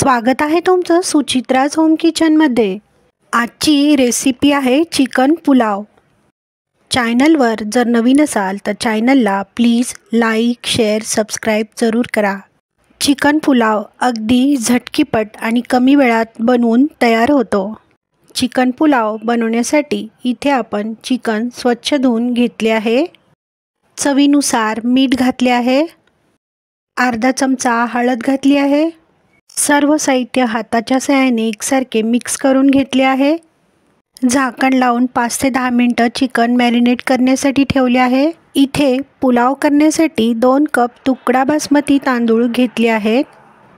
स्वागत आहे तुमचं सुचित्राज होम किचनमध्ये। आजची रेसिपी आहे चिकन पुलाव। चॅनलवर जर नवीन असाल तर चॅनलला प्लीज लाईक, शेअर, सबस्क्राईब जरूर करा। चिकन पुलाव अगदी झटकीपट आणि कमी वेळात बनवून तयार होतो। चिकन पुलाव बनवण्यासाठी इथे आपण चिकन स्वच्छ धुवून घेतले आहे। चवीनुसार मीठ घातले आहे। अर्धा चमचा हळद घातली आहे। सर्व साहित्य हाताच्या सहाय्याने एकसारखे मिक्स करून घेतले आहे। झाकण लावून 5 ते 10 मिनिटे चिकन मॅरिनेट करण्यासाठी ठेवले आहे। इथे पुलाव करण्यासाठी 2 कप तुकडा बासमती तांदूळ घेतले आहेत।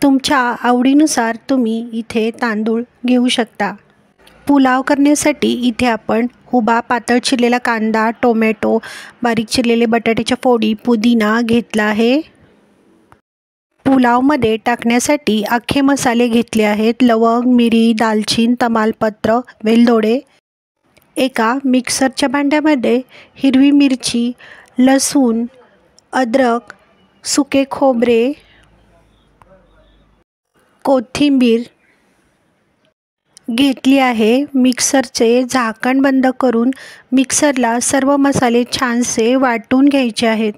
तुमच्या आवडीनुसार तुम्ही इथे तांदूळ घेऊ शकता। पुलाव करण्यासाठी इथे आपण उभा पातळ चिरलेला कांदा, टोमॅटो, बारीक चिरलेले बटाट्याच्या फोडी, पुदिना घेतला आहे। पुलावमध्ये टाकण्यासाठी अख्खे मसाले घेतले आहेत। लवंग, मिरी, दालचीन, तमालपत्र, वेलदोडे। एका मिक्सरच्या भांड्यामध्ये हिरवी मिरची, लसूण, अद्रक, सुके खोबरे, कोथिंबीर घेतली आहे। मिक्सरचे झाकण बंद करून मिक्सरला सर्व मसाले छानसे वाटून घ्यायचे आहेत।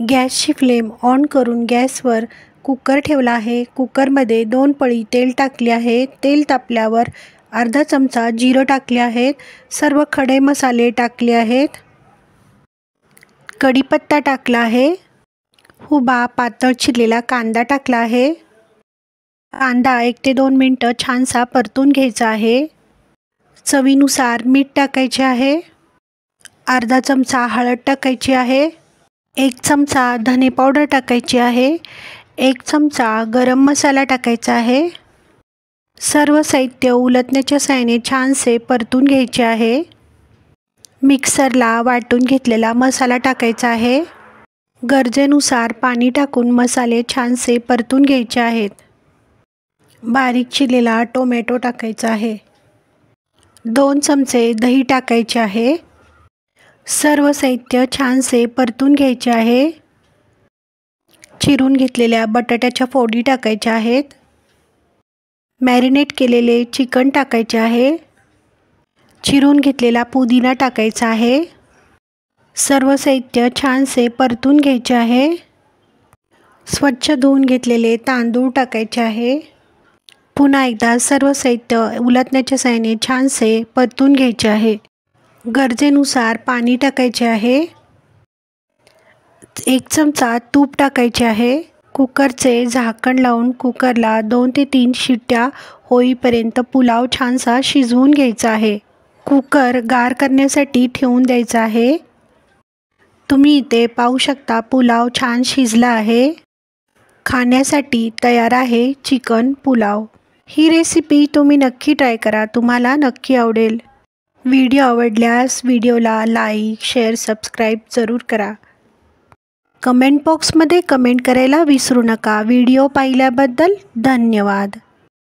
गॅसची फ्लेम ऑन करून गॅसवर कुकर ठेवला आहे। कुकरमध्ये 2 पळी तेल टाकले आहे। तेल तापल्यावर अर्धा चमचा जिरं टाकले आहेत। सर्व खडे मसाले टाकले आहेत। कढीपत्ता टाकला आहे। उभा पातळ चिरलेला कांदा टाकला आहे। कांदा 1 ते 2 मिनिटे छानसा परतून घ्यायचा आहे। चवीनुसार मीठ टाकायचे आहे। अर्धा चमचा हळद टाकायची आहे। 1 चमचा धने पावडर टाकायची आहे। 1 चमचा गरम मसाला टाकायचा आहे। सर्व साहित्य उलटण्याच्या सहाय्याने छानसे परतून घ्यायचे आहे। मिक्सरला वाटून घेतलेला मसाला टाकायचा आहे। गरजेनुसार पाणी टाकून मसाले छानसे परतून घ्यायचे आहेत। बारीक चिरलेला टोमॅटो टाकायचा आहे। 2 चमचे दही टाकायचे आहे। सर्व साहित्य छानसे परतून घ्यायचे आहे। चिरून घेतलेल्या बटाट्याच्या फोडी टाकायच्या आहेत। मॅरिनेट केलेले चिकन टाकायचे आहे। चिरून घेतलेला पुदिना टाकायचा आहे। सर्व साहित्य छानसे परतून घ्यायचे आहे। स्वच्छ धुवून घेतलेले तांदूळ टाकायचे आहे। पुन्हा एकदा सर्व साहित्य उलटण्याच्या सहाय्याने छानसे परतून घ्यायचे आहे। गरजेनुसार पाणी टाकायचे आहे। 1 चमचा तूप टाकायचे आहे। कुकरचे झाकण लावून कुकरला 2 ते 3 शिट्ट्या होईपर्यंत पुलाव छानसा शिजवून घ्यायचा आहे। कुकर गार करण्यासाठी ठेवून द्यायचा आहे। तुम्ही इथे पाहू शकता पुलाव छान शिजला आहे। खाण्यासाठी तयार आहे चिकन पुलाव। ही रेसिपी तुम्ही नक्की ट्राय करा, तुम्हाला नक्की आवडेल। व्हिडिओ आवडल्यास व्हिडिओला लाईक, शेअर, सबस्क्राईब जरूर करा। कमेंट बॉक्समध्ये कमेंट करायला विसरू नका। व्हिडिओ पाहिल्याबद्दल धन्यवाद।